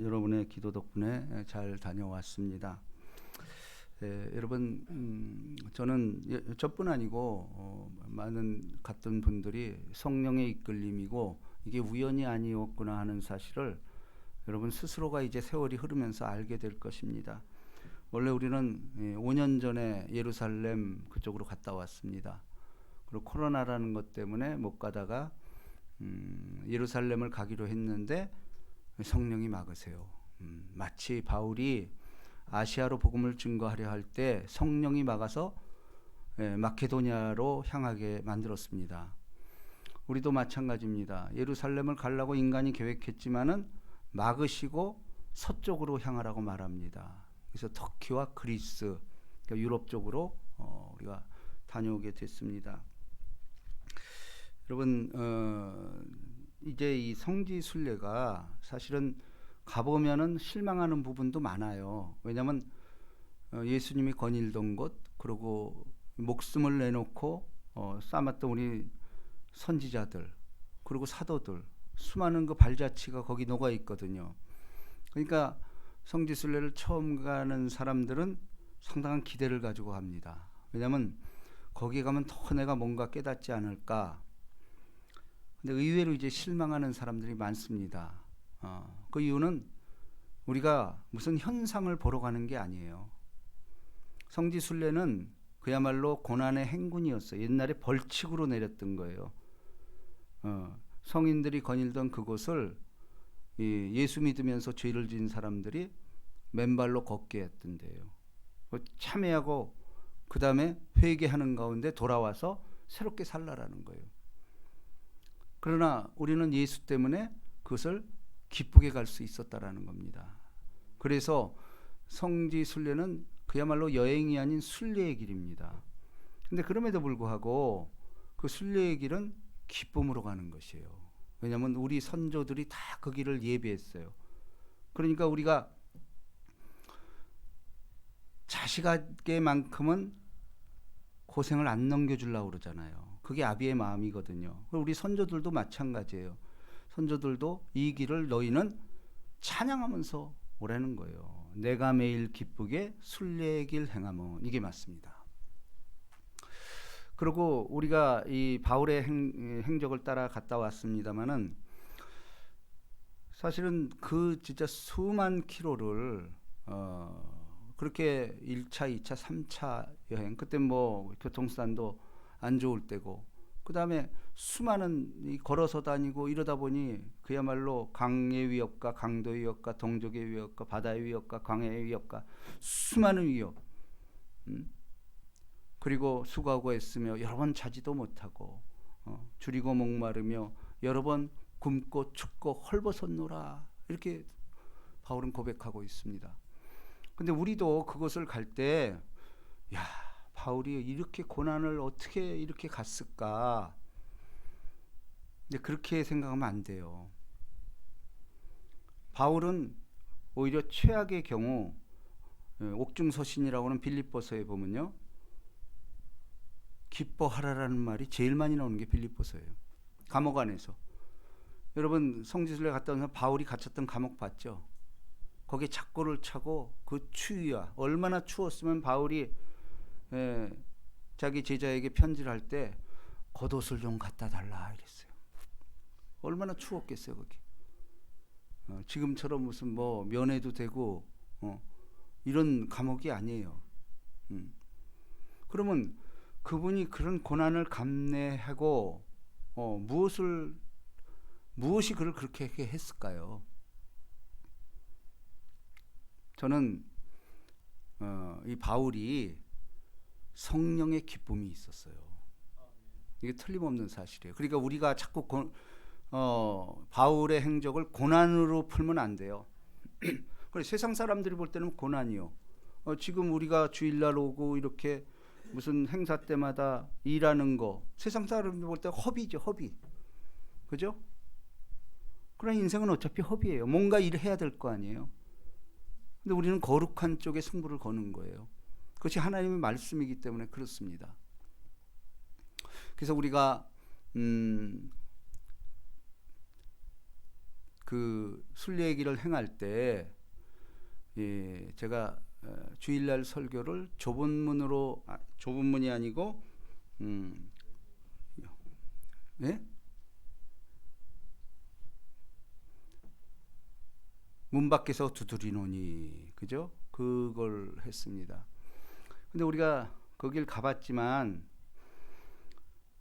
여러분의 기도 덕분에 잘 다녀왔습니다. 여러분, 저는 저뿐 아니고 많은 같은 분들이 성령의 이끌림이고 이게 우연이 아니었구나 하는 사실을 여러분 스스로가 이제 세월이 흐르면서 알게 될 것입니다. 원래 우리는 5년 전에 예루살렘 그쪽으로 갔다 왔습니다. 그리고 코로나라는 것 때문에 못 가다가 예루살렘을 가기로 했는데 성령이 막으세요. 마치 바울이 아시아로 복음을 증거하려 할 때 성령이 막아서 마케도니아로 향하게 만들었습니다. 우리도 마찬가지입니다. 예루살렘을 가려고 인간이 계획했지만은 막으시고 서쪽으로 향하라고 말합니다. 그래서 터키와 그리스, 그러니까 유럽 쪽으로 우리가 다녀오게 됐습니다. 여러분, 이제 이 성지 순례가 사실은 가보면은 실망하는 부분도 많아요. 왜냐하면 예수님이 거닐던 곳, 그리고 목숨을 내놓고 쌓았던 우리 선지자들, 그리고 사도들, 수많은 그 발자취가 거기 녹아 있거든요. 그러니까 성지 순례를 처음 가는 사람들은 상당한 기대를 가지고 갑니다. 왜냐하면 거기 가면 더 내가 뭔가 깨닫지 않을까. 근데 의외로 이제 실망하는 사람들이 많습니다. 그 이유는 우리가 무슨 현상을 보러 가는 게 아니에요. 성지순례는 그야말로 고난의 행군이었어요. 옛날에 벌칙으로 내렸던 거예요. 성인들이 거닐던 그곳을 예수 믿으면서 죄를 지은 사람들이 맨발로 걷게 했던데요. 참회하고 그 다음에 회개하는 가운데 돌아와서 새롭게 살라라는 거예요. 그러나 우리는 예수 때문에 그것을 기쁘게 갈 수 있었다라는 겁니다. 그래서 성지 순례는 그야말로 여행이 아닌 순례의 길입니다. 근데 그럼에도 불구하고 그 순례의 길은 기쁨으로 가는 것이에요. 왜냐하면 우리 선조들이 다 그 길을 예비했어요. 그러니까 우리가 자식에게만큼은 고생을 안 넘겨주려고 그러잖아요. 그게 아비의 마음이거든요. 우리 선조들도 마찬가지예요. 선조들도 이 길을 너희는 찬양하면서 오라는 거예요. 내가 매일 기쁘게 순례의 길 행하면, 이게 맞습니다. 그리고 우리가 이 바울의 행적을 따라 갔다 왔습니다마는 사실은 그 진짜 수만 킬로를 그렇게 1차, 2차, 3차 여행, 그때 뭐 교통수단도 안 좋을 때고, 그 다음에 수많은 걸어서 다니고 이러다 보니 그야말로 강의 위협과 강도의 위협과 동족의 위협과 바다의 위협과 광해의 위협과 수많은 위협, 그리고 수고하고 애쓰며 여러 번 자지도 못하고 줄이고 목마르며 여러 번 굶고 춥고 헐벗었노라, 이렇게 바울은 고백하고 있습니다. 근데 우리도 그것을 갈 때, 야, 바울이 이렇게 고난을 어떻게 이렇게 갔을까? 근데 그렇게 생각하면 안 돼요. 바울은 오히려 최악의 경우, 옥중서신이라고 하는 빌립보서에 보면요, 기뻐하라라는 말이 제일 많이 나오는 게 빌립보서예요. 감옥 안에서. 여러분 성지순례 갔다 오면서 바울이 갇혔던 감옥 봤죠? 거기에 착고를 차고 그 추위와, 얼마나 추웠으면 바울이 자기 제자에게 편지를 할 때 겉옷을 좀 갖다 달라 이랬어요. 얼마나 추웠겠어요 거기. 지금처럼 무슨 뭐 면회도 되고 이런 감옥이 아니에요. 그러면 그분이 그런 고난을 감내하고 무엇이 그를 그렇게 했을까요? 저는 이 바울이 성령의 기쁨이 있었어요. 이게 틀림없는 사실이에요. 그러니까 우리가 자꾸 바울의 행적을 고난으로 풀면 안 돼요. 그래, 세상 사람들이 볼 때는 고난이요. 지금 우리가 주일날 오고 이렇게 무슨 행사 때마다 일하는 거, 세상 사람들이 볼 때 허비죠, 허비. 그죠? 그러나 인생은 어차피 허비예요. 뭔가 일을 해야 될 거 아니에요. 근데 우리는 거룩한 쪽에 승부를 거는 거예요. 그것이 하나님의 말씀이기 때문에 그렇습니다. 그래서 우리가 그 순례기를 행할 때 제가 주일날 설교를 좁은 문으로 좁은 문이 아니고 네? 문 밖에서 두드리노니 그죠? 그걸 했습니다. 근데 우리가 거길 가봤지만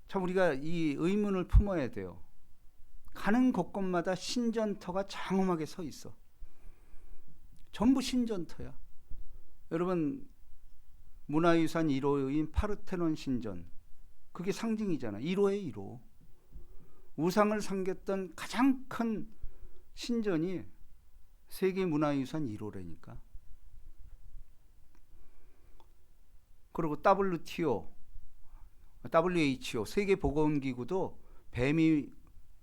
참 우리가 이 의문을 품어야 돼요. 가는 곳곳마다 신전터가 장엄하게 서 있어. 전부 신전터야. 여러분 문화유산 1호인 파르테논 신전 그게 상징이잖아. 1호에 1호. 우상을 섬겼던 가장 큰 신전이 세계문화유산 1호라니까. 그리고 WHO 세계보건기구도 뱀이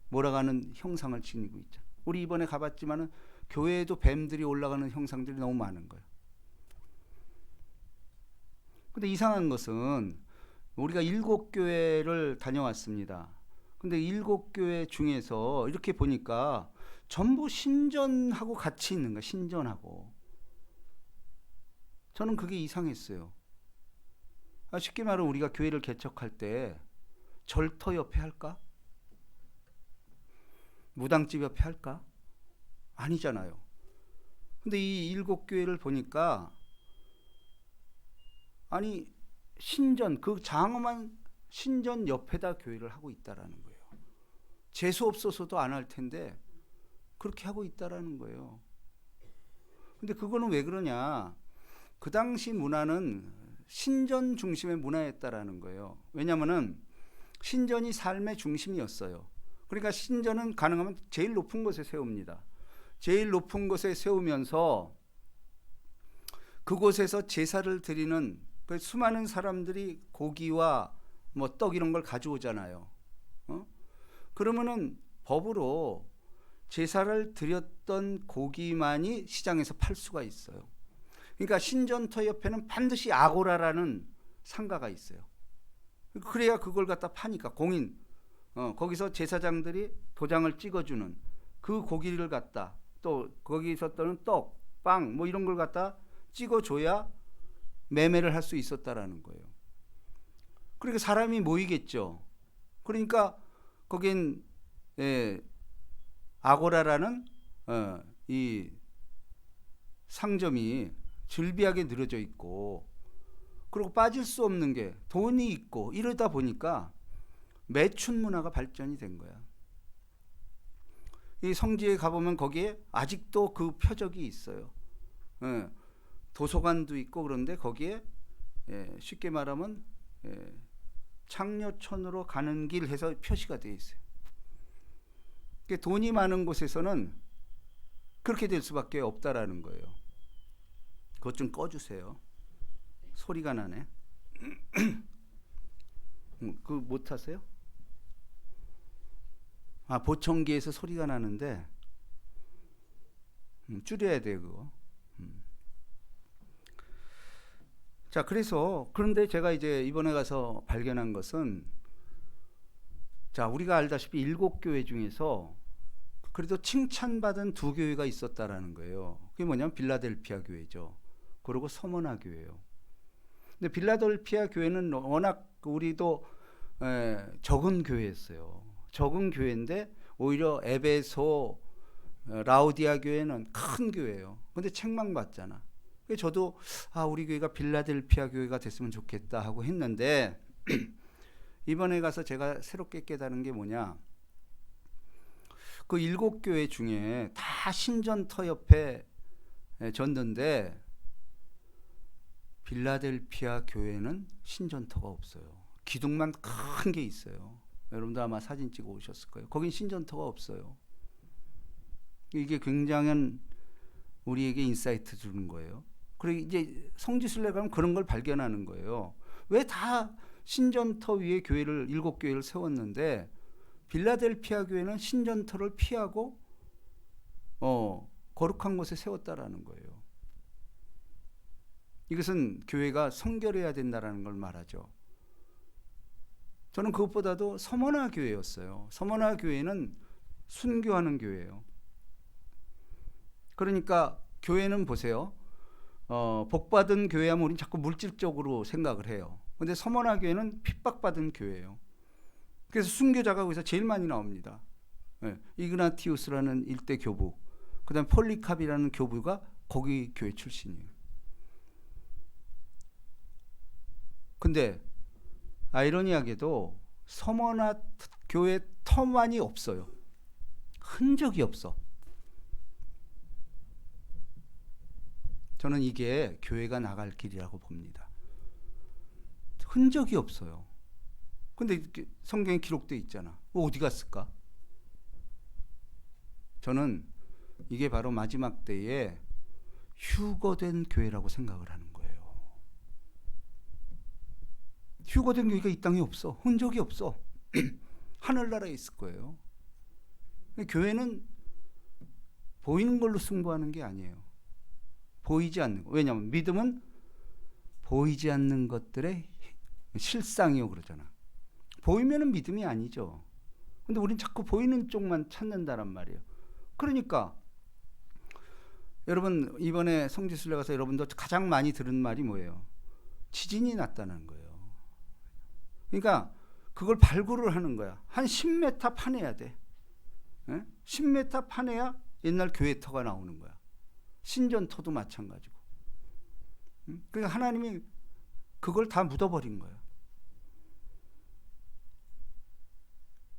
몰아가는 형상을 지니고 있죠. 우리 이번에 가봤지만은 교회에도 뱀들이 올라가는 형상들이 너무 많은 거예요. 근데 이상한 것은 우리가 7교회를 다녀왔습니다. 근데 7교회 중에서 이렇게 보니까 전부 신전하고 같이 있는 거야. 신전하고. 저는 그게 이상했어요. 쉽게 말하면 우리가 교회를 개척할 때 절터 옆에 할까? 무당집 옆에 할까? 아니잖아요. 근데 이 7교회를 보니까 아니 신전 그 장엄한 신전 옆에다 교회를 하고 있다라는 거예요. 재수 없어서도 안 할 텐데 그렇게 하고 있다라는 거예요. 근데 그거는 왜 그러냐? 그 당시 문화는 신전 중심의 문화였다라는 거예요. 왜냐하면은 신전이 삶의 중심이었어요. 그러니까 신전은 가능하면 제일 높은 곳에 세웁니다. 제일 높은 곳에 세우면서 그곳에서 제사를 드리는 수많은 사람들이 고기와 뭐 떡 이런 걸 가져오잖아요. 그러면은 법으로 제사를 드렸던 고기만이 시장에서 팔 수가 있어요. 그러니까 신전터 옆에는 반드시 아고라라는 상가가 있어요. 그래야 그걸 갖다 파니까 공인 거기서 제사장들이 도장을 찍어주는 그 고기를 갖다 또 거기서 떠는 떡, 빵 뭐 이런 걸 갖다 찍어줘야 매매를 할 수 있었다라는 거예요. 그러니까 사람이 모이겠죠. 그러니까 거긴 아고라라는 이 상점이 즐비하게 늘어져 있고 그리고 빠질 수 없는 게 돈이 있고 이러다 보니까 매춘 문화가 발전이 된 거야. 이 성지에 가보면 거기에 아직도 그 표적이 있어요. 도서관도 있고 그런데 거기에 쉽게 말하면 창녀촌으로 가는 길 해서 표시가 되어 있어요. 돈이 많은 곳에서는 그렇게 될 수밖에 없다라는 거예요. 그것 좀 꺼주세요. 소리가 나네. 그거 못 하세요? 보청기에서 소리가 나는데 줄여야 돼요 그거. 자 그런데 제가 이제 이번에 가서 발견한 것은 자 우리가 알다시피 7교회 중에서 그래도 칭찬받은 2교회가 있었다라는 거예요. 그게 뭐냐면 빌라델피아 교회죠. 그리고 서머나 교회예요. 근데 빌라델피아 교회는 워낙 우리도 적은 교회였어요. 적은 교회인데 오히려 에베소, 라우디아 교회는 큰 교회예요. 근데 책망받잖아. 그래서 저도 우리 교회가 빌라델피아 교회가 됐으면 좋겠다 하고 했는데 이번에 가서 제가 새롭게 깨달은 게 뭐냐? 그 7교회 중에 다 신전터 옆에 졌는데 빌라델피아 교회는 신전터가 없어요. 기둥만 큰 게 있어요. 여러분도 아마 사진 찍어 오셨을 거예요. 거긴 신전터가 없어요. 이게 굉장한 우리에게 인사이트 주는 거예요. 그리고 이제 성지순례 가면 그런 걸 발견하는 거예요. 왜 다 신전터 위에 교회를 7교회를 세웠는데 빌라델피아 교회는 신전터를 피하고 거룩한 곳에 세웠다라는 거예요. 이것은 교회가 성결해야 된다라는 걸 말하죠. 저는 그것보다도 서머나 교회였어요. 서머나 교회는 순교하는 교회예요. 그러니까 교회는 보세요. 복받은 교회하면 우리는 자꾸 물질적으로 생각을 해요. 근데 서머나 교회는 핍박받은 교회예요. 그래서 순교자가 거기서 제일 많이 나옵니다. 네. 이그나티우스라는 일대 교부, 그 다음에 폴리캅이라는 교부가 거기 교회 출신이에요. 근데 아이러니하게도 서머나 교회 터만이 없어요. 흔적이 없어. 저는 이게 교회가 나갈 길이라고 봅니다. 흔적이 없어요. 근데 성경에 기록되어 있잖아. 어디 갔을까? 저는 이게 바로 마지막 때에 휴거된 교회라고 생각을 하는 거예요. 휴거된 교회가 이 땅에 없어. 흔적이 없어. 하늘나라에 있을 거예요. 교회는 보이는 걸로 승부하는 게 아니에요. 보이지 않는 거. 왜냐하면 믿음은 보이지 않는 것들의 실상이요 그러잖아. 보이면은 믿음이 아니죠. 근데 우린 자꾸 보이는 쪽만 찾는다란 말이에요. 그러니까 여러분 이번에 성지순례 가서 여러분도 가장 많이 들은 말이 뭐예요? 지진이 났다는 거예요. 그러니까 그걸 발굴을 하는 거야. 한 10m 파내야 돼. 10m 파내야 옛날 교회터가 나오는 거야. 신전터도 마찬가지고. 그러니까 하나님이 그걸 다 묻어버린 거예요.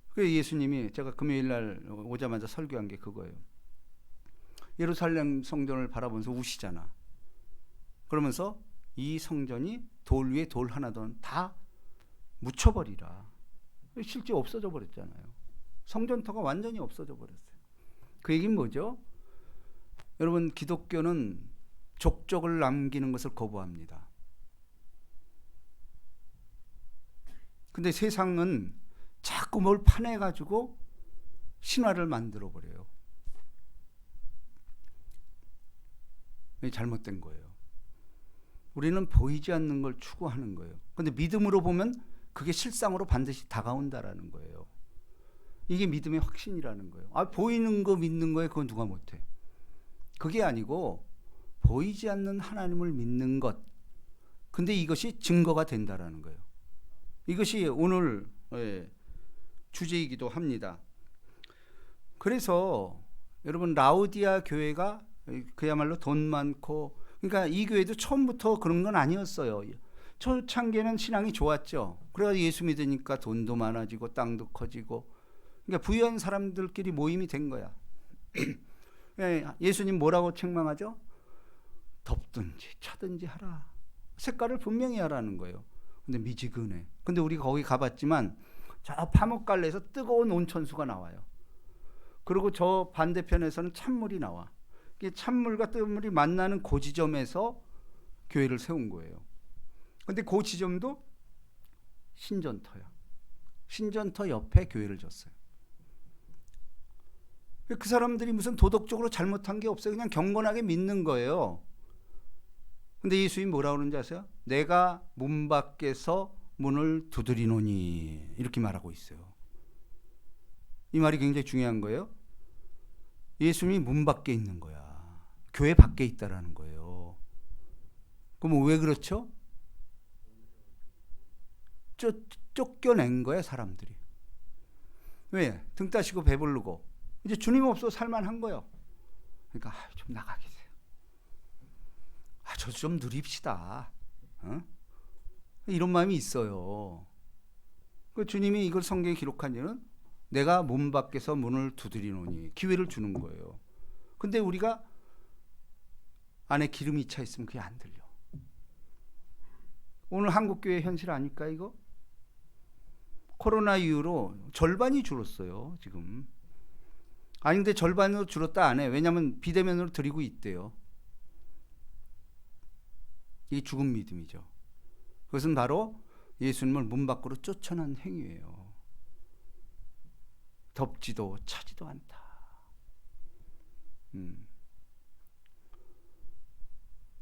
그래서 예수님이 제가 금요일 날 오자마자 설교한 게 그거예요. 예루살렘 성전을 바라보면서 우시잖아. 그러면서 이 성전이 돌 위에 돌 하나도 다 묻혀버리라. 실제 없어져 버렸잖아요. 성전터가 완전히 없어져 버렸어요. 그 얘기는 뭐죠? 여러분 기독교는 족적을 남기는 것을 거부합니다. 근데 세상은 자꾸 뭘 파내가지고 신화를 만들어버려요. 이게 잘못된 거예요. 우리는 보이지 않는 걸 추구하는 거예요. 근데 믿음으로 보면 그게 실상으로 반드시 다가온다라는 거예요. 이게 믿음의 확신이라는 거예요. 보이는 거 믿는 거에 그건 누가 못해. 그게 아니고 보이지 않는 하나님을 믿는 것. 근데 이것이 증거가 된다라는 거예요. 이것이 오늘 주제이기도 합니다. 그래서 여러분 라우디아 교회가 그야말로 돈 많고, 그러니까 이 교회도 처음부터 그런 건 아니었어요. 초창기에는 신앙이 좋았죠. 그래서 예수 믿으니까 돈도 많아지고 땅도 커지고, 그러니까 부유한 사람들끼리 모임이 된 거야. 예수님 뭐라고 책망하죠? 덥든지 차든지 하라. 색깔을 분명히 하라는 거예요. 근데 미지근해. 근데 우리 거기 가봤지만 저 파묵갈레에서 뜨거운 온천수가 나와요. 그리고 저 반대편에서는 찬물이 나와. 찬물과 뜨거운 물이 만나는 그 지점에서 교회를 세운 거예요. 근데 그 지점도 신전터야. 신전터 옆에 교회를 졌어요. 그 사람들이 무슨 도덕적으로 잘못한 게 없어요. 그냥 경건하게 믿는 거예요. 근데 예수님이 뭐라고 그러는지 아세요? 내가 문 밖에서 문을 두드리노니, 이렇게 말하고 있어요. 이 말이 굉장히 중요한 거예요. 예수님이 문 밖에 있는 거야. 교회 밖에 있다라는 거예요. 그럼 왜 그렇죠? 쫓겨낸 거야 사람들이. 왜? 등 따시고 배부르고 이제 주님 없어 살만한 거예요. 그러니까 좀 나가 계세요. 저 좀 누립시다. 이런 마음이 있어요. 그 주님이 이걸 성경에 기록한 이유는 내가 문 밖에서 문을 두드리노니, 기회를 주는 거예요. 근데 우리가 안에 기름이 차 있으면 그게 안 들려. 오늘 한국교회 현실 아닐까 이거? 코로나 이후로 절반이 줄었어요 지금. 아니 근데 절반으로 줄었다 안 해. 왜냐하면 비대면으로 드리고 있대요. 이게 죽은 믿음이죠. 그것은 바로 예수님을 문 밖으로 쫓아낸 행위예요. 덥지도 차지도 않다.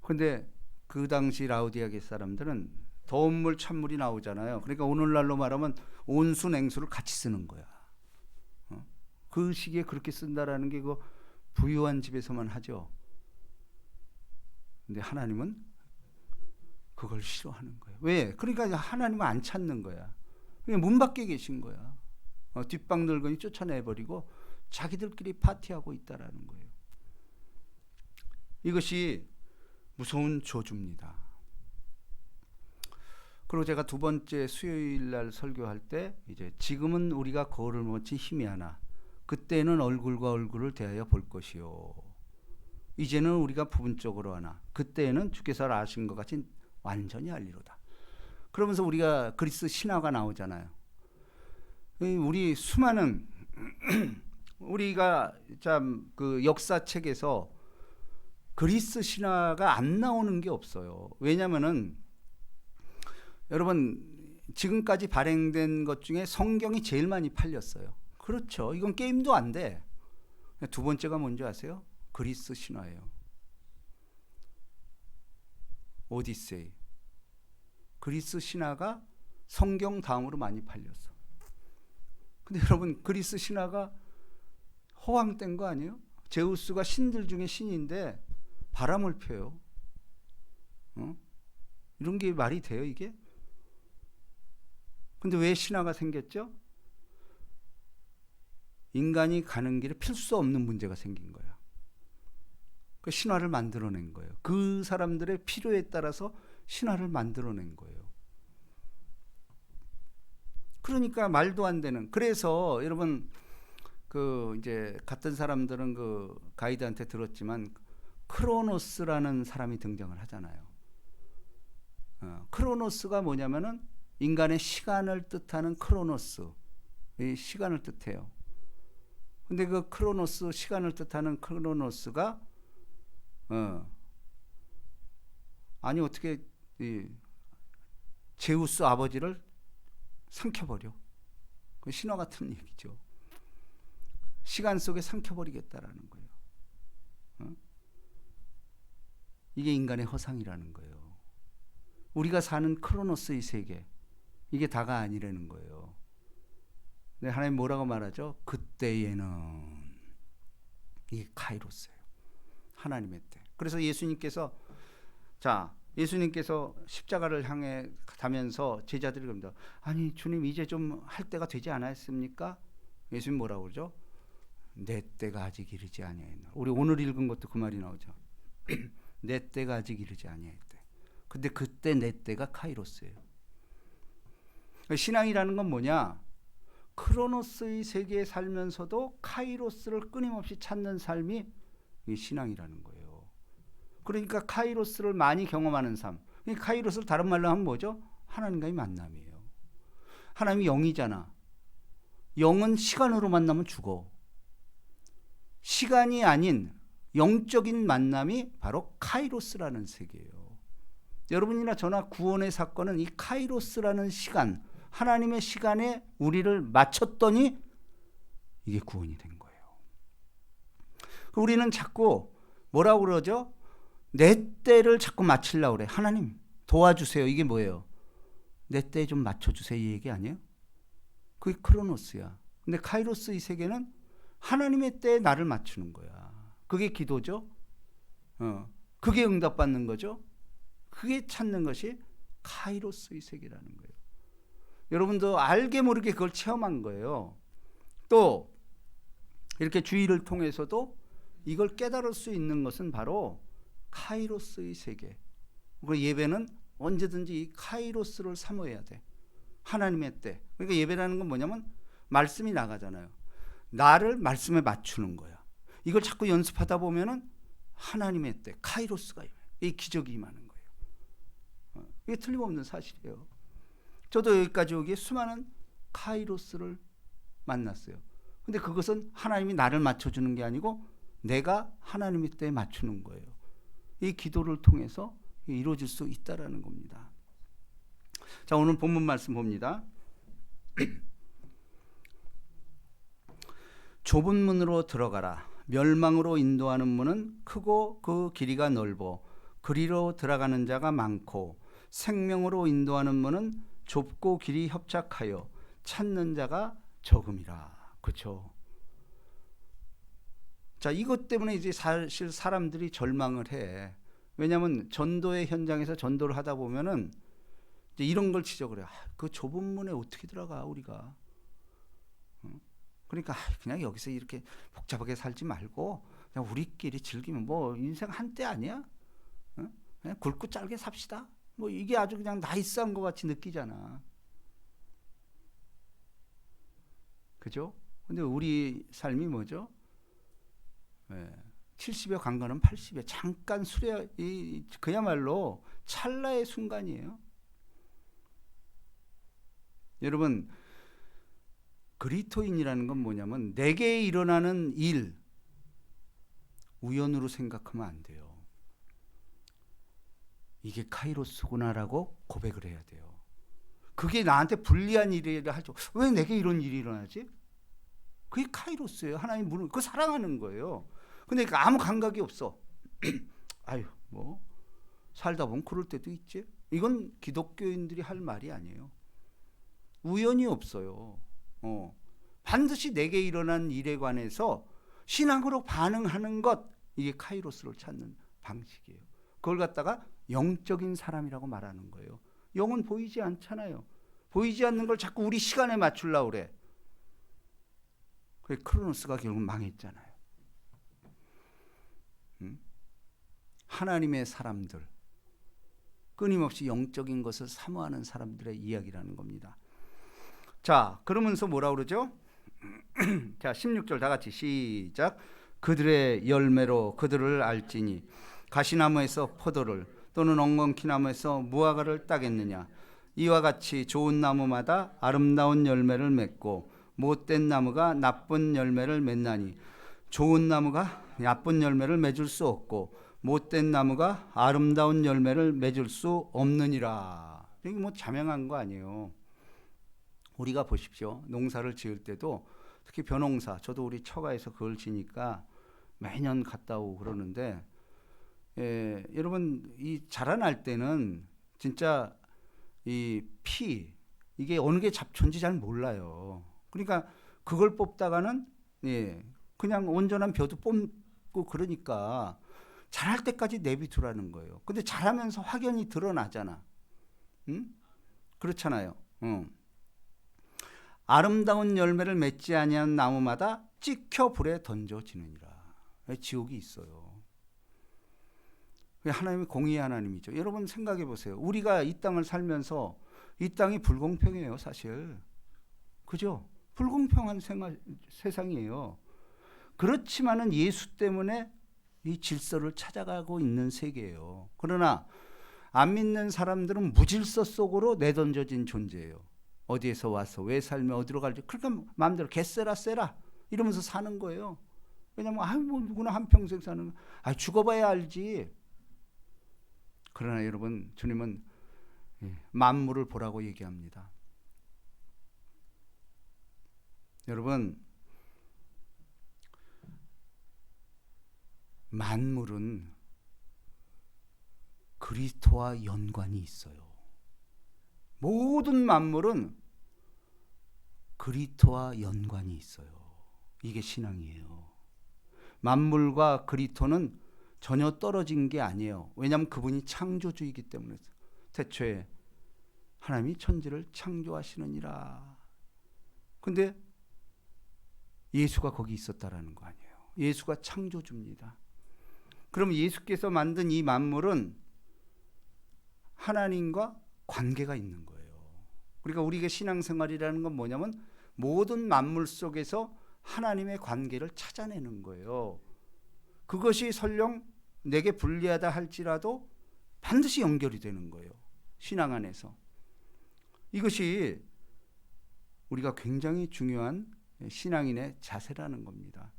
근데 그 당시 라우디아게 사람들은 더운 물 찬물이 나오잖아요. 그러니까 오늘날로 말하면 온수 냉수를 같이 쓰는 거야. 그 시기에 그렇게 쓴다라는 게 그 부유한 집에서만 하죠. 근데 하나님은 그걸 싫어하는 거예요. 왜? 그러니까 하나님은 안 찾는 거야. 그냥 문 밖에 계신 거야. 뒷방 늙은이 쫓아내버리고 자기들끼리 파티하고 있다라는 거예요. 이것이 무서운 저주입니다. 그리고 제가 두 번째 수요일 날 설교할 때 이제 지금은 우리가 거울을 못치 힘이 하나 그때는 얼굴과 얼굴을 대하여 볼 것이요. 이제는 우리가 부분적으로 하나 그때는 주께서 아신 것 같이 완전히 알리로다. 그러면서 우리가 그리스 신화가 나오잖아요. 우리 수많은 우리가 참 그 역사책에서 그리스 신화가 안 나오는 게 없어요. 왜냐면은 여러분 지금까지 발행된 것 중에 성경이 제일 많이 팔렸어요. 그렇죠. 이건 게임도 안 돼. 두 번째가 뭔지 아세요? 그리스 신화예요. 오디세이. 그리스 신화가 성경 다음으로 많이 팔렸어. 근데 여러분 그리스 신화가 허황된 거 아니에요? 제우스가 신들 중에 신인데 바람을 펴요. 이런 게 말이 돼요 이게? 근데 왜 신화가 생겼죠? 인간이 가는 길에 필수 없는 문제가 생긴 거야. 그 신화를 만들어낸 거예요. 그 사람들의 필요에 따라서 신화를 만들어낸 거예요. 그러니까 말도 안 되는. 그래서 여러분 그 이제 같은 사람들은 그 가이드한테 들었지만 크로노스라는 사람이 등장을 하잖아요. 크로노스가 뭐냐면은 인간의 시간을 뜻하는 크로노스. 이 시간을 뜻해요. 근데 그 크로노스 시간을 뜻하는 크로노스가 아니 어떻게 이 제우스 아버지를 삼켜버려. 그 신화 같은 얘기죠. 시간 속에 삼켜버리겠다라는 거예요. 이게 인간의 허상이라는 거예요. 우리가 사는 크로노스의 세계, 이게 다가 아니라는 거예요. 근데 하나님 뭐라고 말하죠? 그때에는 이게 카이로스예요. 하나님의 때. 그래서 예수님께서 십자가를 향해 가면서 제자들이 그럽니다. 아니 주님 이제 좀 할 때가 되지 않았습니까? 예수님 뭐라고 그러죠? 내 때가 아직 이르지 아니하였노라. 우리 오늘 읽은 것도 그 말이 나오죠. 내 때가 아직 이르지 아니하였대. 근데 그때 내 때가 카이로스예요. 신앙이라는 건 뭐냐? 크로노스의 세계에 살면서도 카이로스를 끊임없이 찾는 삶이 신앙이라는 거예요. 그러니까 카이로스를 많이 경험하는 삶. 카이로스를 다른 말로 하면 뭐죠? 하나님과의 만남이에요. 하나님이 영이잖아. 영은 시간으로 만나면 죽어. 시간이 아닌 영적인 만남이 바로 카이로스라는 세계예요. 여러분이나 저나 구원의 사건은 이 카이로스라는 시간, 하나님의 시간에 우리를 맞췄더니 이게 구원이 된 거예요. 우리는 자꾸 뭐라고 그러죠? 내 때를 자꾸 맞추려고 그래. 하나님 도와주세요. 이게 뭐예요? 내 때에 좀 맞춰주세요. 이 얘기 아니에요? 그게 크로노스야. 근데 카이로스 이 세계는 하나님의 때에 나를 맞추는 거야. 그게 기도죠. 그게 응답받는 거죠. 그게 찾는 것이 카이로스의 세계라는 거예요. 여러분도 알게 모르게 그걸 체험한 거예요. 또 이렇게 주의를 통해서도 이걸 깨달을 수 있는 것은 바로 카이로스의 세계. 그리고 예배는 언제든지 이 카이로스를 삼어야 돼. 하나님의 때. 그러니까 예배라는 건 뭐냐면 말씀이 나가잖아요. 나를 말씀에 맞추는 거야. 이걸 자꾸 연습하다 보면은 하나님의 때, 카이로스가 이 기적이 임하는 거예요. 이게 틀림없는 사실이에요. 저도 여기까지 오기에 수많은 카이로스를 만났어요. 근데 그것은 하나님이 나를 맞춰주는 게 아니고 내가 하나님의 때에 맞추는 거예요. 이 기도를 통해서 이루어질 수 있다라는 겁니다. 자, 오늘 본문 말씀 봅니다. 좁은 문으로 들어가라. 멸망으로 인도하는 문은 크고 그 길이가 넓어 그리로 들어가는 자가 많고 생명으로 인도하는 문은 좁고 길이 협착하여 찾는 자가 적음이라. 그렇죠? 자, 이것 때문에 이제 사실 사람들이 절망을 해. 왜냐하면 전도의 현장에서 전도를 하다 보면은 이제 이런 걸 지적을 해요. 그 좁은 문에 어떻게 들어가 우리가. 그러니까 그냥 여기서 이렇게 복잡하게 살지 말고 그냥 우리끼리 즐기면 뭐 인생 한때 아니야? 그냥 굵고 짧게 삽시다. 뭐 이게 아주 그냥 나이스한 것 같이 느끼잖아. 그죠? 근데 우리 삶이 뭐죠? 70에 간 거는 80에 잠깐 그야말로 찰나의 순간이에요. 여러분, 그리스도인이라는 건 뭐냐면 내게 일어나는 일 우연으로 생각하면 안 돼요. 이게 카이로스구나라고 고백을 해야 돼요. 그게 나한테 불리한 일이라 하죠. 왜 내게 이런 일이 일어나지? 그게 카이로스예요. 하나님 물은 그거 사랑하는 거예요. 근데 아무 감각이 없어. 아유, 뭐 살다 보면 그럴 때도 있지. 이건 기독교인들이 할 말이 아니에요. 우연이 없어요. 반드시 내게 일어난 일에 관해서 신앙으로 반응하는 것, 이게 카이로스를 찾는 방식이에요. 그걸 갖다가 영적인 사람이라고 말하는 거예요. 영은 보이지 않잖아요. 보이지 않는 걸 자꾸 우리 시간에 맞추려고 그래. 그래, 크로노스가 결국 망했잖아요. 하나님의 사람들, 끊임없이 영적인 것을 사모하는 사람들의 이야기라는 겁니다. 자, 그러면서 뭐라 그러죠? 자, 16절 다 같이 시작. 그들의 열매로 그들을 알지니 가시나무에서 포도를 또는 엉겅퀴나무에서 무화과를 따겠느냐. 이와 같이 좋은 나무마다 아름다운 열매를 맺고 못된 나무가 나쁜 열매를 맺나니 좋은 나무가 나쁜 열매를 맺을 수 없고 못된 나무가 아름다운 열매를 맺을 수 없느니라. 이게 뭐 자명한 거 아니에요. 우리가 보십시오. 농사를 지을 때도 특히 벼농사, 저도 우리 처가에서 그걸 지니까 매년 갔다 오고 그러는데, 여러분 이 자라날 때는 진짜 이게 어느 게 잡초인지 잘 몰라요. 그러니까 그걸 뽑다가는 그냥 온전한 벼도 뽑고 그러니까 자랄 때까지 내비두라는 거예요. 근데 자라면서 확연히 드러나잖아. 응? 그렇잖아요. 아름다운 열매를 맺지 아니한 나무마다 찍혀 불에 던져지느니라. 지옥이 있어요. 하나님이 공의의 하나님이죠. 여러분 생각해 보세요. 우리가 이 땅을 살면서 이 땅이 불공평해요, 사실. 그죠? 불공평한 세상이에요. 그렇지만은 예수 때문에 이 질서를 찾아가고 있는 세계예요. 그러나 안 믿는 사람들은 무질서 속으로 내던져진 존재예요. 어디에서 와서 왜 살며 어디로 갈지 그러니까 마음대로 개쎄라 쎄라 이러면서 사는 거예요. 왜냐면 뭐 누구나 한평생 사는 거. 죽어봐야 알지. 그러나 여러분, 주님은 만물을 보라고 얘기합니다. 여러분, 만물은 그리스도와 연관이 있어요. 모든 만물은 그리스도와 연관이 있어요. 이게 신앙이에요. 만물과 그리스도는 전혀 떨어진 게 아니에요. 왜냐하면 그분이 창조주이기 때문에. 태초에 하나님이 천지를 창조하시느니라. 근데 예수가 거기 있었다라는 거 아니에요. 예수가 창조주입니다. 그럼 예수께서 만든 이 만물은 하나님과 관계가 있는 거예요. 그러니까 우리가 신앙생활이라는 건 뭐냐면 모든 만물 속에서 하나님의 관계를 찾아내는 거예요. 그것이 설령 내게 불리하다 할지라도 반드시 연결이 되는 거예요. 신앙 안에서. 이것이 우리가 굉장히 중요한 신앙인의 자세라는 겁니다.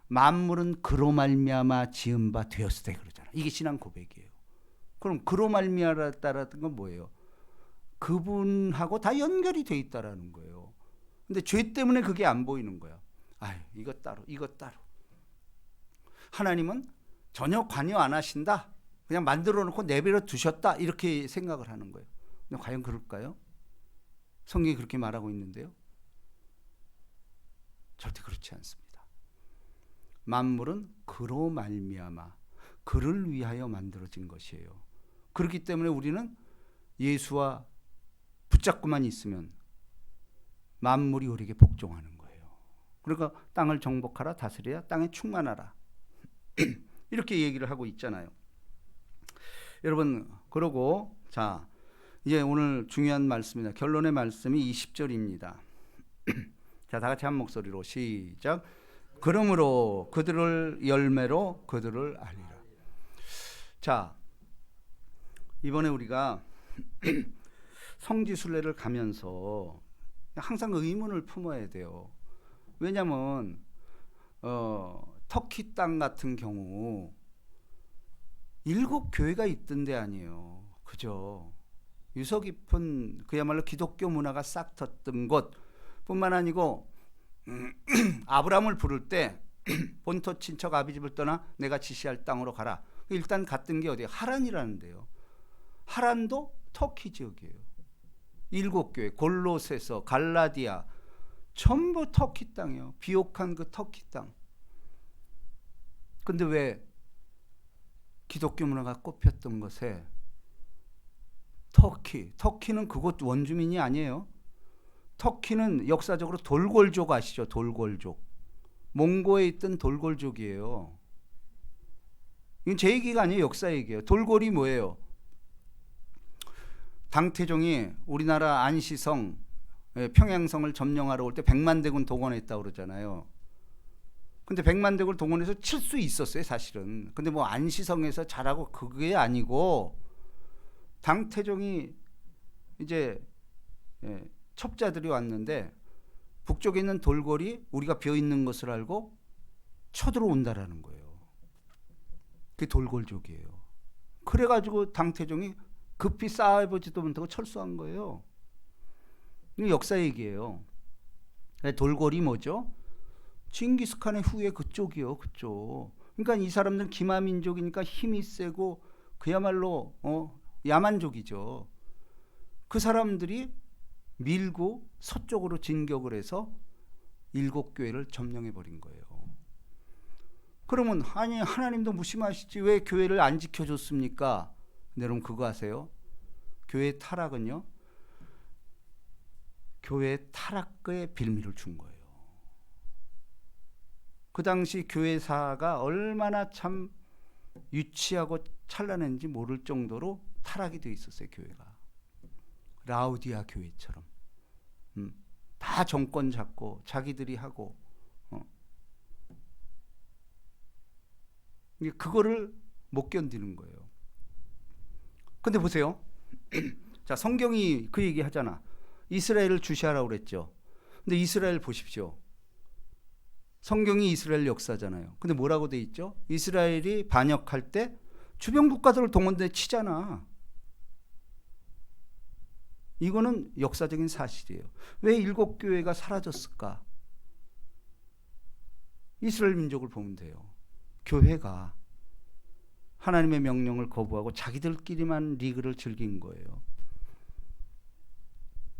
만물은 그로 말미암아 지은 바 되었으되 그러잖아. 이게 신앙 고백이에요. 그럼 그로 말미암았다라는 건 뭐예요? 그분하고 다 연결이 돼 있다라는 거예요. 근데 죄 때문에 그게 안 보이는 거야. 이것 따로, 이것 따로. 하나님은 전혀 관여 안 하신다. 그냥 만들어 놓고 내버려 두셨다. 이렇게 생각을 하는 거예요. 근데 과연 그럴까요? 성경이 그렇게 말하고 있는데요. 절대 그렇지 않습니다. 만물은 그로 말미암아 그를 위하여 만들어진 것이에요. 그렇기 때문에 우리는 예수와 붙잡고만 있으면 만물이 우리에게 복종하는 거예요. 그러니까 땅을 정복하라, 다스려야 땅에 충만하라. 이렇게 얘기를 하고 있잖아요. 여러분, 그러고 자, 이제 오늘 중요한 말씀입니다. 결론의 말씀이 20절입니다. 자, 다 같이 한 목소리로 시작. 그러므로 그들을 열매로 그들을 알리라. 자, 이번에 우리가 성지순례를 가면서 항상 의문을 품어야 돼요. 왜냐하면 터키 땅 같은 경우 7교회가 있던 데 아니에요. 그죠? 유서 깊은 그야말로 기독교 문화가 싹 텄던 곳 뿐만 아니고 아브라함을 부를 때 본토 친척 아비집을 떠나 내가 지시할 땅으로 가라. 일단 갔던 게 어디예요? 하란이라는 데요. 하란도 터키 지역이에요. 7교회, 골로새서, 갈라디아 전부 터키 땅이에요. 비옥한 그 터키 땅. 근데 왜 기독교 문화가 꼽혔던 것에 터키는 그곳 원주민이 아니에요. 터키는 역사적으로 돌골족 아시죠? 돌골족. 몽고에 있던 돌골족이에요. 이건 제 얘기가 아니에요. 역사 얘기예요. 돌골이 뭐예요? 당태종이 우리나라 안시성, 평양성을 점령하러 올 때 100만 대군 동원했다고 그러잖아요. 근데 100만 대군을 동원해서 칠 수 있었어요, 사실은. 근데 뭐 안시성에서 잘하고 그게 아니고 당태종이 이제 첩자들이 왔는데 북쪽에 있는 돌궐이 우리가 비어있는 것을 알고 쳐들어온다라는 거예요. 그게 돌궐족이에요. 그래가지고 당태종이 급히 쌓아보지도 못하고 철수한 거예요. 이거 역사 얘기예요. 돌궐이 뭐죠? 징기스칸의 후예 그쪽이요. 그쪽. 그러니까 이 사람들은 기마민족이니까 힘이 세고 그야말로 야만족이죠. 그 사람들이 밀고 서쪽으로 진격을 해서 7교회를 점령해버린 거예요. 그러면 아니 하나님도 무심하시지 왜 교회를 안 지켜줬습니까? 여러분 그거 아세요? 교회 타락은요. 교회 타락의 빌미를 준 거예요. 그 당시 교회사가 얼마나 참 유치하고 찬란한지 모를 정도로 타락이 돼 있었어요. 교회가. 라우디아 교회처럼. 다 정권 잡고 자기들이 하고 그거를 못 견디는 거예요. 근데 보세요. 자, 성경이 그 얘기 하잖아. 이스라엘을 주시하라고 그랬죠. 근데 이스라엘 보십시오. 성경이 이스라엘 역사잖아요. 근데 뭐라고 돼 있죠? 이스라엘이 반역할 때 주변 국가들을 동원돼 치잖아. 이거는 역사적인 사실이에요. 왜 7교회가 사라졌을까? 이스라엘 민족을 보면 돼요. 교회가 하나님의 명령을 거부하고 자기들끼리만 리그를 즐긴 거예요.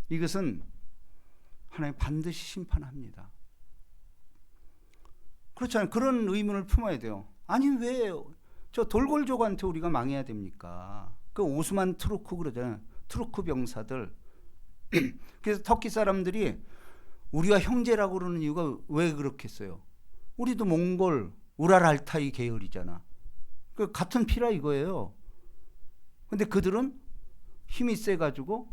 이것은 하나님 반드시 심판합니다. 그렇잖아요. 그런 의문을 품어야 돼요. 아니 왜 저 돌골족한테 우리가 망해야 됩니까? 그 오스만 투르크 그러잖아요. 투르크 병사들. 그래서 터키 사람들이 우리가 형제라고 그러는 이유가 왜 그렇겠어요? 우리도 몽골, 우랄 알타이 계열이잖아. 그 같은 피라 이거예요. 근데 그들은 힘이 세가지고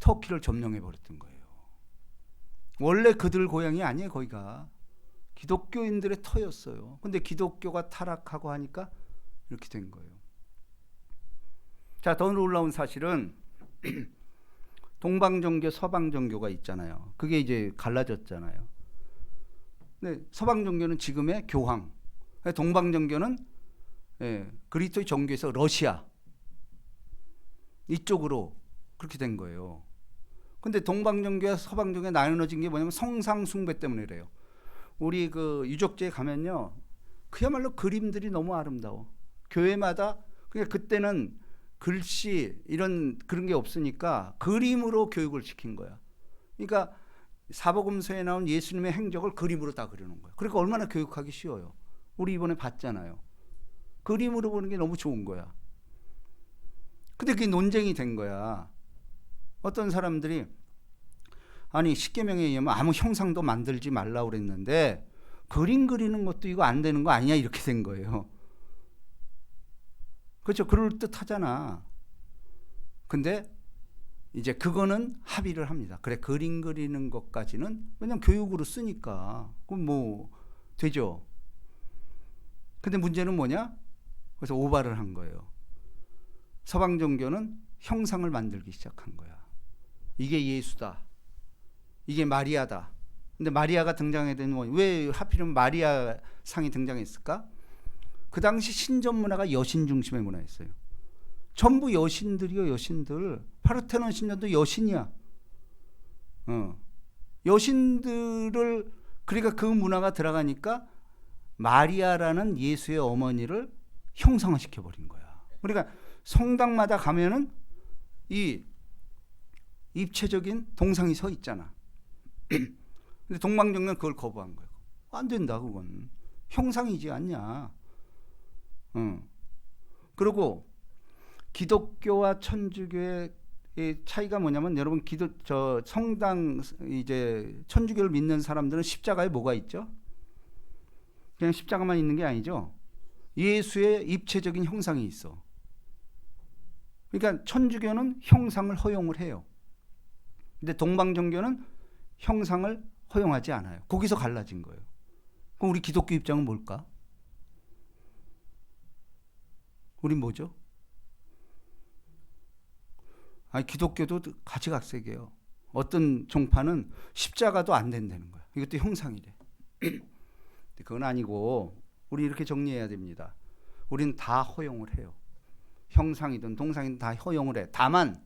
터키를 점령해 버렸던 거예요. 원래 그들 고향이 아니에요. 거기가 기독교인들의 터였어요. 근데 기독교가 타락하고 하니까 이렇게 된 거예요. 자, 더 놀라운 사실은 동방종교, 서방종교가 있잖아요. 그게 이제 갈라졌잖아요. 근데 서방종교는 지금의 교황, 동방종교는 그리스도의 종교에서 러시아 이쪽으로 그렇게 된 거예요. 근데 동방종교와 서방종교가 나눠진 게 뭐냐면 성상숭배 때문에 그래요. 우리 그 유적지에 가면요, 그야말로 그림들이 너무 아름다워. 교회마다 그러니까 그때는 글씨 이런 그런 게 없으니까 그림으로 교육을 시킨 거야. 그러니까 사복음서에 나온 예수님의 행적을 그림으로 다 그려놓은 거예요. 그러니까 얼마나 교육하기 쉬워요. 우리 이번에 봤잖아요. 그림으로 보는 게 너무 좋은 거야. 근데 그게 논쟁이 된 거야. 어떤 사람들이 아니 십계명에 의하면 아무 형상도 만들지 말라고 그랬는데 그림 그리는 것도 이거 안 되는 거 아니야? 이렇게 된 거예요. 그렇죠. 그럴듯하잖아. 근데 이제 그거는 합의를 합니다. 그래, 그림 그리는 것까지는 그냥 교육으로 쓰니까 그럼 뭐 되죠. 근데 문제는 뭐냐? 그래서 오바를 한 거예요. 서방 종교는 형상을 만들기 시작한 거야. 이게 예수다. 이게 마리아다. 근데 마리아가 등장해야 되는 건 왜 하필이면 마리아 상이 등장했을까? 그 당시 신전 문화가 여신 중심의 문화였어요. 전부 여신들이요, 여신들. 파르테논 신전도 여신이야. 여신들을, 그러니까 그 문화가 들어가니까 마리아라는 예수의 어머니를 형상화시켜 버린 거야. 그러니까 성당마다 가면은 이 입체적인 동상이 서 있잖아. 근데 동방정교는 그걸 거부한 거예요. 안 된다, 그건. 형상이지 않냐. 그리고 기독교와 천주교의 차이가 뭐냐면, 여러분 성당 이제 천주교를 믿는 사람들은 십자가에 뭐가 있죠? 그냥 십자가만 있는 게 아니죠. 예수의 입체적인 형상이 있어. 그러니까 천주교는 형상을 허용을 해요. 근데 동방정교는 형상을 허용하지 않아요. 거기서 갈라진 거예요. 그럼 우리 기독교 입장은 뭘까? 우린 뭐죠? 아니, 기독교도 가지각색이에요. 어떤 종파는 십자가도 안 된다는 거야. 이것도 형상이래. 그건 아니고 우리 이렇게 정리해야 됩니다. 우린 다 허용을 해요. 형상이든 동상이든 다 허용을 해. 다만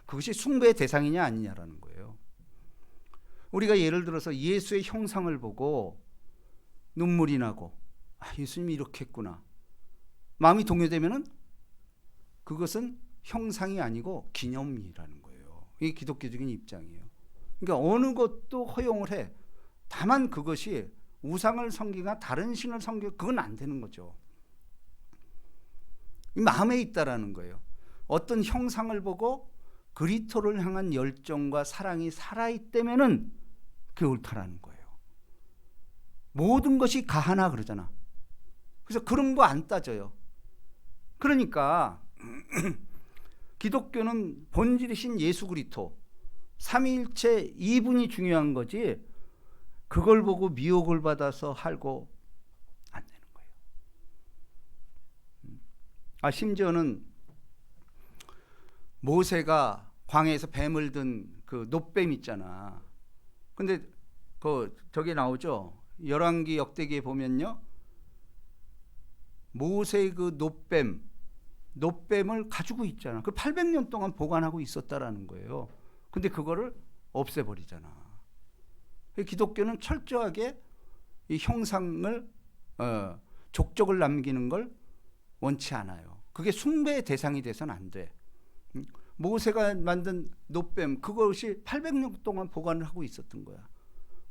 그것이 숭배의 대상이냐 아니냐라는 거예요. 우리가 예를 들어서 예수의 형상을 보고 눈물이 나고 예수님이 이렇게 했구나. 마음이 동요되면은 그것은 형상이 아니고 기념이라는 거예요. 이게 기독교적인 입장이에요. 그러니까 어느 것도 허용을 해. 다만 그것이 우상을 섬기거나 다른 신을 섬기고 그건 안 되는 거죠. 이 마음에 있다라는 거예요. 어떤 형상을 보고 그리스도를 향한 열정과 사랑이 살아있다면은 그게 옳다라는 거예요. 모든 것이 가하나 그러잖아. 그래서 그런 거 안 따져요. 그러니까 기독교는 본질이신 예수 그리스도 삼위일체 이분이 중요한 거지 그걸 보고 미혹을 받아서 하고 안 되는 거예요. 심지어는 모세가 광야에서 뱀을 든 그 놋뱀 있잖아. 근데 저기 나오죠. 열왕기 역대기에 보면요. 모세의 그 놋뱀을 가지고 있잖아. 그 800년 동안 보관하고 있었다라는 거예요. 근데 그거를 없애버리잖아. 기독교는 철저하게 이 형상을 족적을 남기는 걸 원치 않아요. 그게 숭배의 대상이 돼서는 안 돼. 모세가 만든 놋뱀 그것이 800년 동안 보관을 하고 있었던 거야.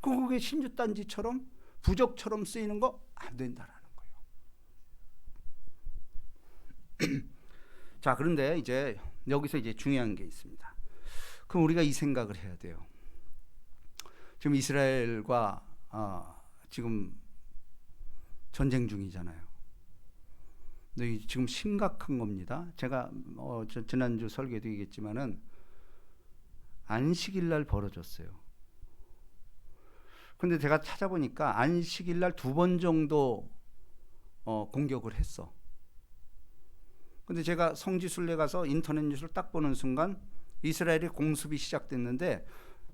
그게 신주단지처럼 부적처럼 쓰이는 거 안 된다라는 거예요. 자, 그런데 이제 여기서 이제 중요한 게 있습니다. 그럼 우리가 이 생각을 해야 돼요. 지금 이스라엘과 지금 전쟁 중이잖아요. 근데 지금 심각한 겁니다. 제가 지난주 설교도 얘기했지만은 안식일 날 벌어졌어요. 근데 제가 찾아보니까 안식일 날 2번 정도 공격을 했어. 근데 제가 성지순례 가서 인터넷 뉴스를 딱 보는 순간 이스라엘의 공습이 시작됐는데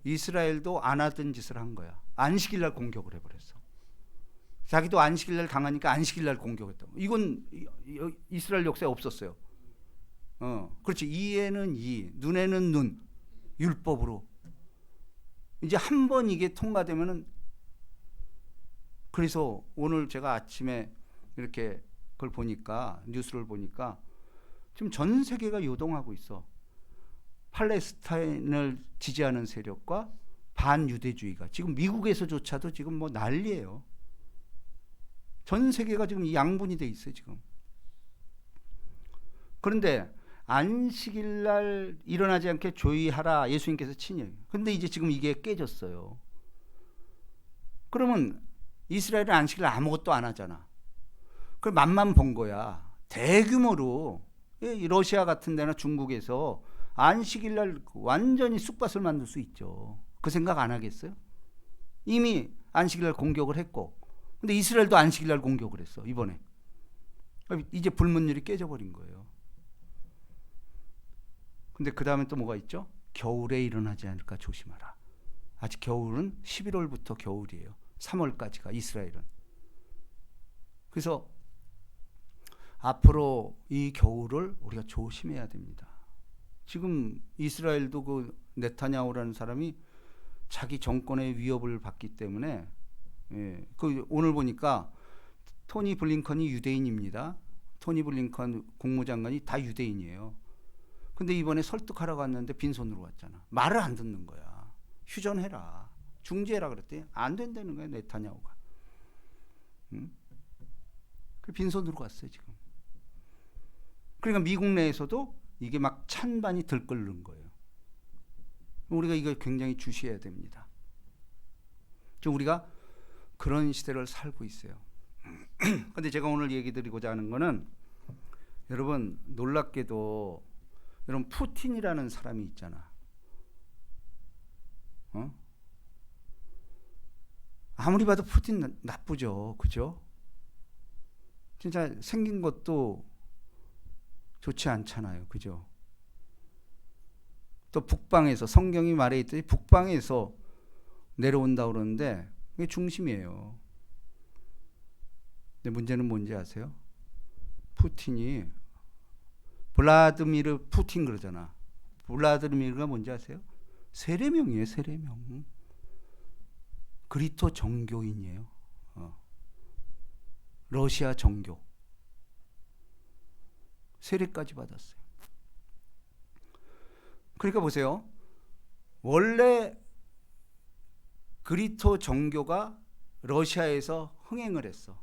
이스라엘도 안 하던 짓을 한 거야. 안식일 날 공격을 해버렸어. 자기도 안식일 날 당하니까 안식일 날 공격했다고. 이건 이스라엘 역사에 없었어요. 그렇지. 이에는 이, 눈에는 눈, 율법으로. 이제 한 번 이게 통과되면은, 그래서 오늘 제가 아침에 이렇게 그걸 보니까, 뉴스를 보니까 지금 전 세계가 요동하고 있어. 팔레스타인을 지지하는 세력과 반유대주의가 지금 미국에서조차도 지금 뭐 난리예요. 전 세계가 지금 이 양분이 돼 있어요, 지금. 그런데 안식일 날 일어나지 않게 조의하라 예수님께서 친히. 근데 이제 지금 이게 깨졌어요. 그러면 이스라엘은 안식일 날 아무것도 안 하잖아. 그걸 맛만 본 거야. 대규모로 러시아 같은 데나 중국에서 안식일 날 완전히 쑥밭을 만들 수 있죠. 그 생각 안 하겠어요? 이미 안식일 날 공격을 했고, 근데 이스라엘도 안식일 날 공격을 했어, 이번에. 이제 불문율이 깨져버린 거예요. 근데 그 다음에 또 뭐가 있죠? 겨울에 일어나지 않을까 조심하라. 아직 겨울은 11월부터 겨울이에요. 3월까지가 이스라엘은. 그래서 앞으로 이 겨울을 우리가 조심해야 됩니다. 지금 이스라엘도 그 네타냐후라는 사람이 자기 정권의 위협을 받기 때문에, 그 오늘 보니까 토니 블링컨이 유대인입니다. 토니 블링컨 국무장관이 다 유대인이에요. 근데 이번에 설득하러 갔는데 빈손으로 왔잖아. 말을 안 듣는 거야. 휴전해라, 중재해라 그랬더니 안 된다는 거야, 네타냐후가. 그 빈손으로 갔어요 지금. 그러니까 미국 내에서도 이게 막 찬반이 들끓는 거예요. 우리가 이걸 굉장히 주시해야 됩니다. 지금 우리가 그런 시대를 살고 있어요. 근데 제가 오늘 얘기 드리고자 하는 거는, 여러분 놀랍게도 여러분 푸틴이라는 사람이 있잖아. 아무리 봐도 푸틴 나쁘죠, 그죠? 진짜 생긴 것도 좋지 않잖아요, 그죠? 또 북방에서, 성경이 말해 있듯이 북방에서 내려온다 그러는데 그게 중심이에요. 근데 문제는 뭔지 아세요? 푸틴이 블라드미르 푸틴 그러잖아. 블라드미르가 뭔지 아세요? 세례명이에요, 세례명. 그리토 정교인이에요. 러시아 정교. 세례까지 받았어요. 그러니까 보세요. 원래 그리토 정교가 러시아에서 흥행을 했어.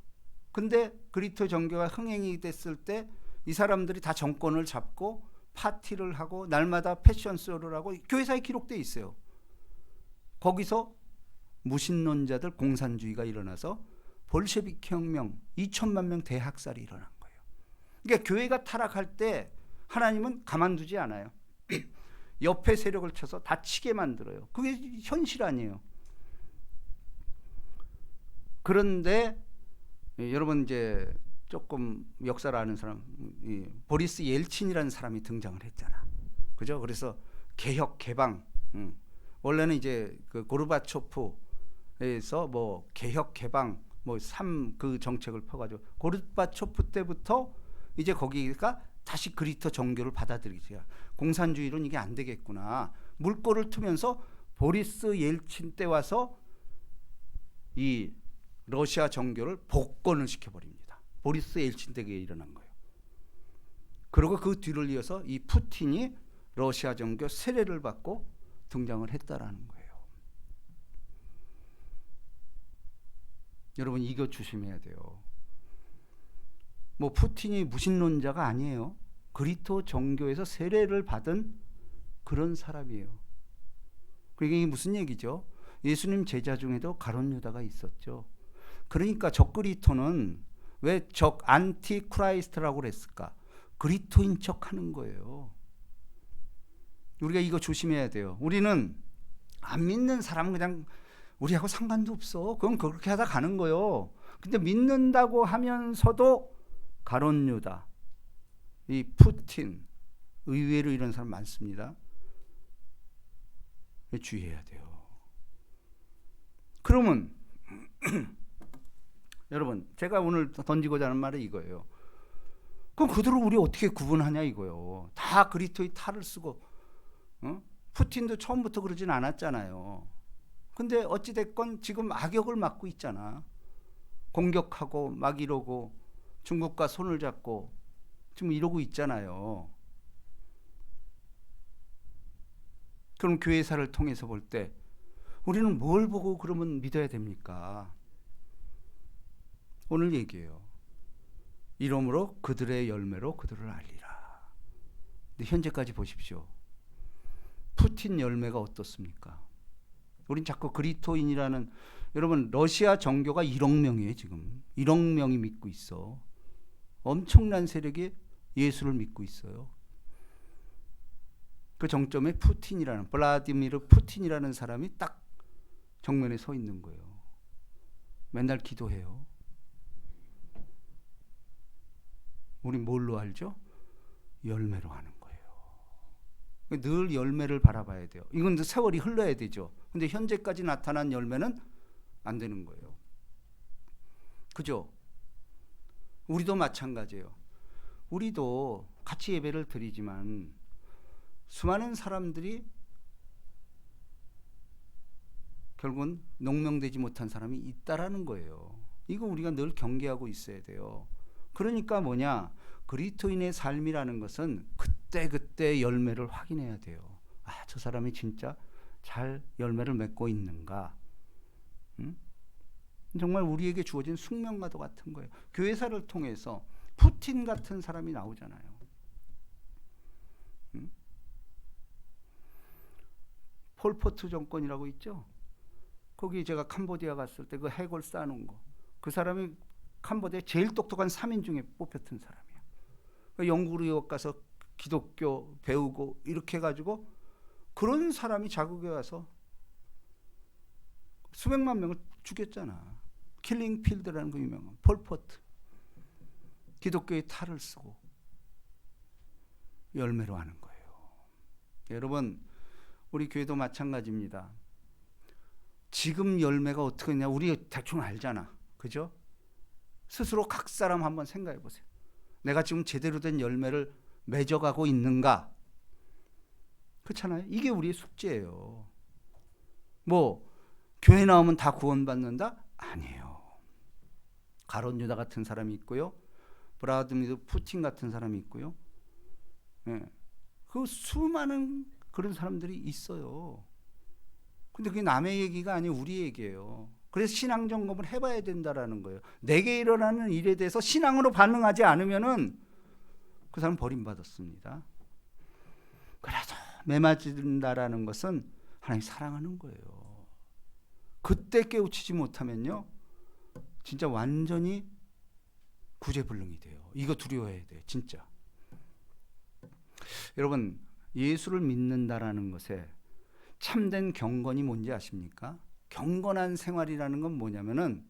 근데 그리토 정교가 흥행이 됐을 때 이 사람들이 다 정권을 잡고 파티를 하고 날마다 패션쇼를 하고 교회사에 기록되어 있어요. 거기서 무신론자들 공산주의가 일어나서 볼셰비크 혁명 2천만 명 대학살이 일어난 거예요. 그러니까 교회가 타락할 때 하나님은 가만두지 않아요. 옆에 세력을 쳐서 다치게 만들어요. 그게 현실 아니에요. 그런데 여러분 이제 조금 역사를 아는 사람, 보리스 옐친이라는 사람이 등장을 했잖아. 그죠? 그래서 개혁 개방. 원래는 이제 그 고르바초프에서 뭐 개혁 개방 뭐 그 정책을 펴가지고 고르바초프 때부터 이제 거기가 다시 그리토 정교를 받아들이죠. 공산주의로는 이게 안 되겠구나. 물꼬를 트면서 보리스 옐친 때 와서 이 러시아 정교를 복권을 시켜버립니다. 보리스 옐친 때에 일어난 거예요. 그리고 그 뒤를 이어서 이 푸틴이 러시아 정교 세례를 받고 등장을 했다라는 거예요. 여러분 이거 조심해야 돼요. 뭐 푸틴이 무신론자가 아니에요. 그리토 정교에서 세례를 받은 그런 사람이에요. 그게 무슨 얘기죠? 예수님 제자 중에도 가룟 유다가 있었죠. 그러니까 적그리토는 왜 적 안티크라이스트라고 그랬을까? 그리토인 척하는 거예요. 우리가 이거 조심해야 돼요. 우리는 안 믿는 사람은 그냥 우리하고 상관도 없어. 그건 그렇게 하다 가는 거예요. 근데 믿는다고 하면서도 가룟 유다, 이 푸틴, 의외로 이런 사람 많습니다. 주의해야 돼요. 그러면 여러분 제가 오늘 던지고자 하는 말은 이거예요. 그럼 그들을 우리 어떻게 구분하냐 이거예요. 다 그리토의 탈을 쓰고, 푸틴도 처음부터 그러진 않았잖아요. 근데 어찌됐건 지금 악역을 맡고 있잖아. 공격하고 막 이러고 중국과 손을 잡고 지금 이러고 있잖아요. 그럼 교회사를 통해서 볼 때 우리는 뭘 보고 그러면 믿어야 됩니까? 오늘 얘기해요. 이러므로 그들의 열매로 그들을 알리라. 근데 현재까지 보십시오. 푸틴 열매가 어떻습니까? 우린 자꾸 그리토인이라는, 여러분 러시아 정교가 1억 명이에요 지금. 1억 명이 믿고 있어. 엄청난 세력이 예수를 믿고 있어요. 그 정점에 푸틴이라는, 블라디미르 푸틴이라는 사람이 딱 정면에 서 있는 거예요. 맨날 기도해요. 우리 뭘로 알죠? 열매로 하는 거예요. 늘 열매를 바라봐야 돼요. 이건 세월이 흘러야 되죠. 근데 현재까지 나타난 열매는 안 되는 거예요. 그죠? 우리도 마찬가지예요. 우리도 같이 예배를 드리지만 수많은 사람들이 결국은 농명되지 못한 사람이 있다라는 거예요. 이거 우리가 늘 경계하고 있어야 돼요. 그러니까 뭐냐? 그리스도인의 삶이라는 것은 그때그때 열매를 확인해야 돼요. 아, 저 사람이 진짜 잘 열매를 맺고 있는가? 응? 정말 우리에게 주어진 숙명과도 같은 거예요. 교회사를 통해서 푸틴 같은 사람이 나오잖아요. 응? 폴포트 정권이라고 있죠. 거기 제가 캄보디아 갔을 때 그 해골 쌓아놓은 거, 그 사람이 캄보디아 제일 똑똑한 3인 중에 뽑혔던 사람이에요. 영국 유학 가서 기독교 배우고 이렇게 해가지고 그런 사람이 자국에 와서 수백만 명을 죽였잖아. 킬링 필드라는 그 유명한 폴포트. 기독교의 탈을 쓰고 열매로 하는 거예요. 여러분, 우리 교회도 마찬가지입니다. 지금 열매가 어떻게 되냐 우리 대충 알잖아. 그죠? 스스로 각 사람 한번 생각해 보세요. 내가 지금 제대로 된 열매를 맺어가고 있는가? 그렇잖아요. 이게 우리의 숙제예요. 뭐 교회 나오면 다 구원받는다? 아니에요. 가론 유다 같은 사람이 있고요. 블라디미르 푸틴 같은 사람이 있고요. 예. 그 수많은 그런 사람들이 있어요. 근데 그게 남의 얘기가 아니에요. 우리 얘기예요. 그래서 신앙 점검을 해봐야 된다라는 거예요. 내게 일어나는 일에 대해서 신앙으로 반응하지 않으면은 그 사람 버림받았습니다. 그래도 매맞는다라는 것은 하나님 사랑하는 거예요. 그때 깨우치지 못하면요, 진짜 완전히 구제불능이 돼요. 이거 두려워해야 돼요, 진짜. 여러분, 예수를 믿는다라는 것에 참된 경건이 뭔지 아십니까? 경건한 생활이라는 건 뭐냐면은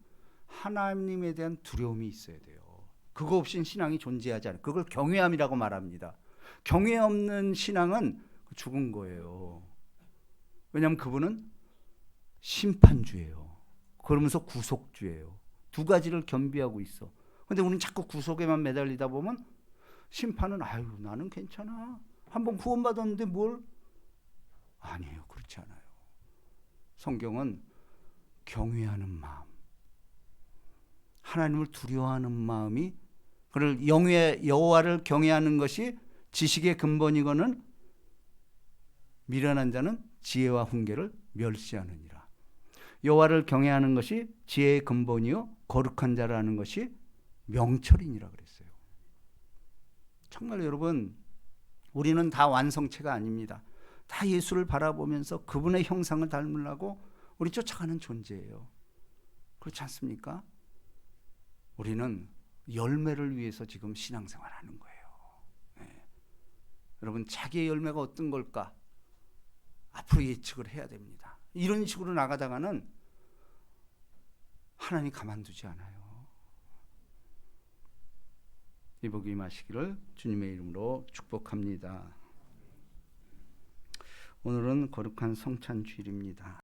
하나님에 대한 두려움이 있어야 돼요. 그거 없이는 신앙이 존재하지 않아요. 그걸 경외함이라고 말합니다. 경외 없는 신앙은 죽은 거예요. 왜냐하면 그분은 심판주예요. 그러면서 구속주예요. 두 가지를 겸비하고 있어. 근데 우리는 자꾸 구속에만 매달리다 보면 심판은 아유 나는 괜찮아. 한번 구원받았는데 뭘? 아니에요. 그렇지 않아요. 성경은 경외하는 마음, 하나님을 두려워하는 마음이, 그를 여호와를 경외하는 것이 지식의 근본이거는 미련한 자는 지혜와 훈계를 멸시하느니라. 여호와를 경외하는 것이 지혜의 근본이요 거룩한 자라는 것이 명철이니라 그랬어요. 정말 여러분, 우리는 다 완성체가 아닙니다. 다 예수를 바라보면서 그분의 형상을 닮으려고 우리 쫓아가는 존재예요. 그렇지 않습니까? 우리는 열매를 위해서 지금 신앙생활하는 거예요. 네. 여러분, 자기의 열매가 어떤 걸까? 앞으로 예측을 해야 됩니다. 이런 식으로 나가다가는 하나님 가만두지 않아요. 이 복이 임하시기를 주님의 이름으로 축복합니다. 오늘은 거룩한 성찬 주일입니다.